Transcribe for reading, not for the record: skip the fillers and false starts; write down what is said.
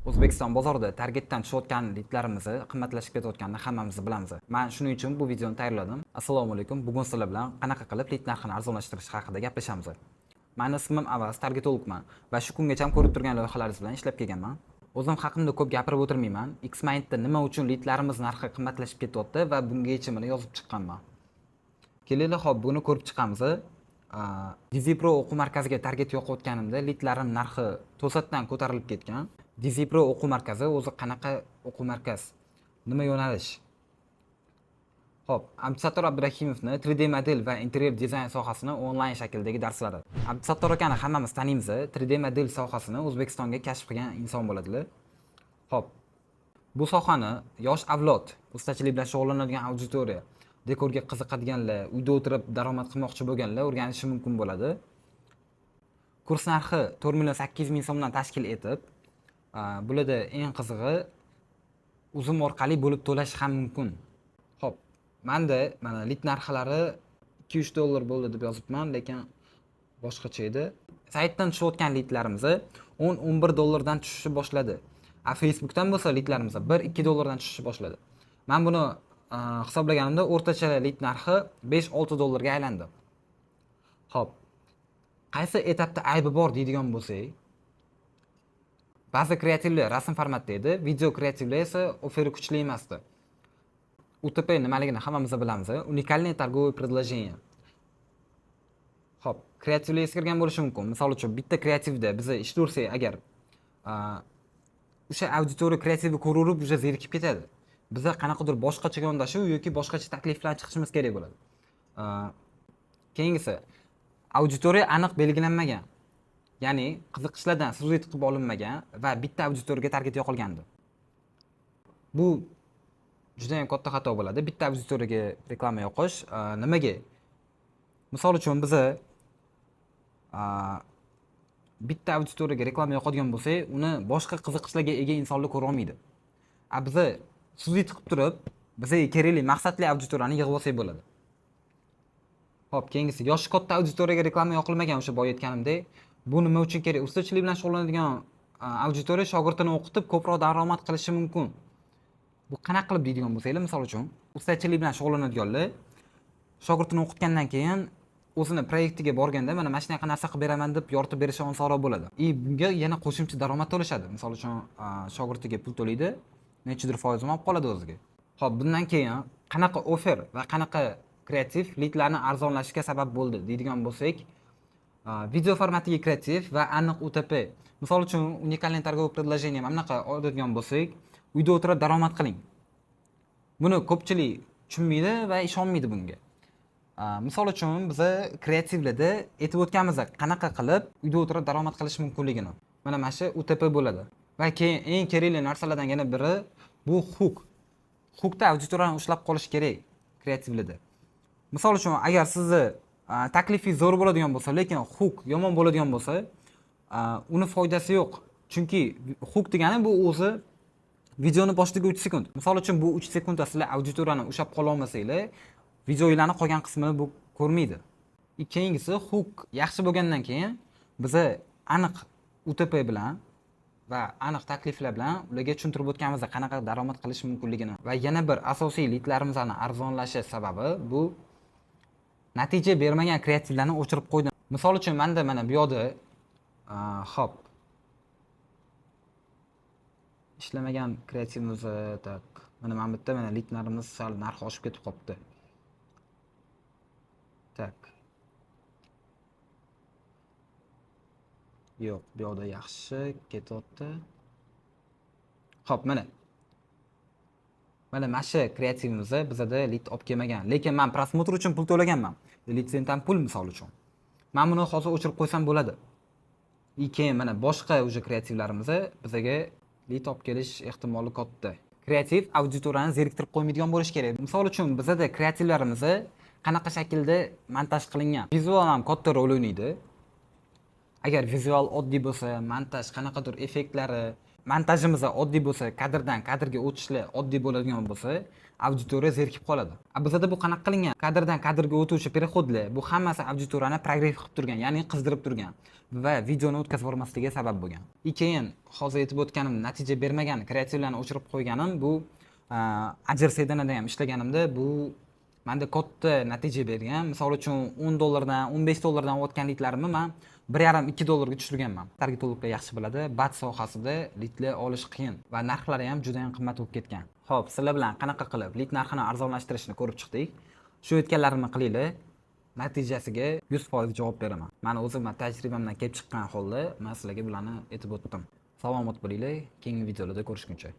O'zbekiston bozorida targetdan tushayotgan lidlarimiz qimmatlashib ketayotganini hammamiz bilamiz. Men shuning uchun bu videoni tayyorladim. Assalomu alaykum. Bugun sizlar bilan qanaqa qilib lid narxini arzonlashtirish haqida gaplashamiz. Mening ismim Avaz, targetologman va shu kungacha ko'rib turgan loyihalaringiz bilan ishlab kelganman. O'zim haqimda ko'p gapirib o'tirmayman. Xmindda nima uchun lidlarimiz narxi qimmatlashib ketyapti va bunga yechimini yozib chiqqanman. Kelaylik, hop, buni ko'rib chiqamiz. Dizipro o'quv markaziga target yoqayotganimda lidlarim narxi to'satdan ko'tarilib ketgan. Dizipro o'quv markazi o'zi qanaqa o'quv markaz? Nima yo'nalish? Hop, Abdusattor Abdurahimovni 3D model va interyer dizayn sohasini onlayn shakldagi darslari. Abdusattor akani hammamiz taniymiz. 3D model sohasini O'zbekistonga kashf qilgan inson bo'ladilar. Hop, bu sohani yosh avlod, ustachilik bilan shug'ullanadigan auditoriya, dekorga qiziqadiganlar, uyda o'tirib daromad qilmoqchi bo'lganlar o'rganishi mumkin bo'ladi. Kurs narxi 4,800,000 so'mdan tashkil etib, bularda eng qizig'i uzum orqali bo'lib to'lash ham mumkin. Hop, menda mana lid narxlari $2-3 bo'ldi deb yozibman, lekin boshqacha edi. Saytdan tushayotgan lidlarimiz $10-11 dan tushishni boshladi. Facebookdan bo'lsa lidlarimiz $1-2 dan tushishni boshladi. Men buni hisoblaganimda o'rtacha lid narxi $5-6 ga aylandi. Hop, qaysi etapda aybi bor deydigan bo'lsak, ba'zi kreativlar rasm formatda edi, video kreativlar esa oferi kuchli emasdi. UTP nimaligini hammamiz bilamiz. Unikalniy торговое предложение. Hop, kreativlar eskirgan bo'lishi mumkin. Misol uchun, bitta kreativda biz ishlayversak agar, o'sha auditoriya kreativni ko'rib o'sha zerikib ketadi. Biz qanaqadir boshqacha yondashuv yoki boshqacha taklif bilan chiqishimiz kerak bo'ladi. Keyingisi, auditoriya aniq belgilanmagan. Ya'ni qiziqishlardan syujet qilib olinmagan va bitta auditoriyaga target yoqilgandi. Bu juda ham katta xato bo'ladi. Bitta auditoriyaga reklama yoqish nimaga? Misol uchun biz bitta auditoriyaga reklama yoqadigan bo'lsak, uni boshqa qiziqishlarga ega insonlar ko'ra olmaydi. Biz syujet qilib turib, bizga kerakli maqsadli auditoriyani yig'ib olsak bo'ladi. Hop, keyingisi, yoshi katta auditoriyaga reklama yoqilmagan, o'sha boya aytganimdek. Bu nima uchun kerak? Ustachilik bilan shug'ullanadigan auditoriya shogirdini o'qitib ko'proq daromad qilishi mumkin. Bu qanaqa qilib deydigan bo'lsanglar, misol uchun, ustachilik bilan shug'ullanadiganlar shogirdini o'qitgandan keyin o'zini proyektiga borganda mana shunaqa narsa qilib beraman deb yoritib berishi osonroq bo'ladi. Bunga yana qo'shimcha daromad to'lashadi. Misol uchun, shogirdiga pul to'laydi, nechidir foizini olib qoladi o'ziga. Hop, bundan keyin qanaqa ofer va qanaqa kreativ lidlarni arzonlashiga sabab bo'ldi deydigan bo'lsak, video formatiga kreativ va aniq UTP. Misol uchun, unikalniy торговое предложение mana bunaqa oladigan bo'lsak, uyda o'tirib daromad qiling. Buni ko'pchilik tushunmaydi va ishonmaydi bunga. Misol uchun, biz kreativlarda aytib o'tganmiz, qanaqa qilib uyda o'tirib daromad qilish mumkinligini. Mana shu UTP bo'ladi. Va keyin eng kerakli narsalardan yana biri bu hook. Hookda auditoriyani ushlab qolish kerak kreativlarda. Misol uchun, agar sizni taklifingiz zo'r bo'ladigan bo'lsa, lekin hook yomon bo'ladigan bo'lsa, uni foydasi yo'q. Chunki hook degani bu o'zi videoni boshiga 3 sekund. Misol uchun, bu 3 sekundda sizlar auditoriyani ushlab qola olmasanglar, videolarning qolgan qismini bu ko'rmaydi. Keyingisi, hook yaxshi bo'lgandan keyin biz aniq UTP bilan va aniq takliflar bilan ularga tushuntirib o'tganmiz qanaqa daromad qilish mumkinligini. Va yana bir asosiy lidlarimizning arzonlashi sababi bu natija bermagan kreativlarni o'chirib qo'ydim. Misol uchun, menda mana bu yerda hop, ishlamagan kreativimiz tak. Mana bu yerda mana lidlarimiz sal narxi oshib ketib qopti. Tak. Yo'q, bu yerda yaxshi ketyapti. Hop, mana shu kreativimiz bizda lid olib kelmagan. Lekin men prosmotr uchun pul to'laganman. Litsentam pul misol uchun. Men buni hozir o'chirib qo'ysam bo'ladi. Keyin mana boshqa o'sha kreativlarimiz bizga lid olib kelish ehtimoli katta. Kreativ auditoriyani zeriktirib qo'ymaydigan bo'lish kerak. Misol uchun, bizda kreativlarimiz qanaqa shaklda montaj qilingan. Vizual ham katta rol o'ynaydi. Agar vizual oddiy bo'lsa, montaj qanaqadir effektlari montajimiz oddiy bo'lsa, kadrdan kadrga o'tishlar oddiy bo'ladigan bo'lsa, auditoriya zerikib qoladi. Bizda bu qanaqa qilingan? Kadrdan kadrga o'tuvchi переходlar bu hammasi auditoriyani progress qilib turgan, ya'ni qizdirib turgan va videoni o'tkazib yubormasligiga sabab bo'lgan. Keyin hozir aytib o'tganim natija bermagan kreativlarni o'chirib qo'yganim bu ajr sedanada ham ishlaganimda bu menda katta natija bergan. Misol uchun $10 dan $15 o'tganliklarimni men 1,5-2 dollarga tushirganman. Targetologlar yaxshi biladi, bat sohasida lidlar olish qiyin va narxlari ham juda ham qimmat bo'lib ketgan. Xo'p, sizlar bilan qanaqa qilib lid narxini arzonlashtirishni ko'rib chiqdik. Shu aytganlarimni qilinglar. Natijasiga 100% javob beraman. Meni o'zim tajribamdan kelib chiqqan holda men sizlarga bularni aytib o'tdim. Salomat bo'linglar. Keyingi videolarda ko'rishguncha.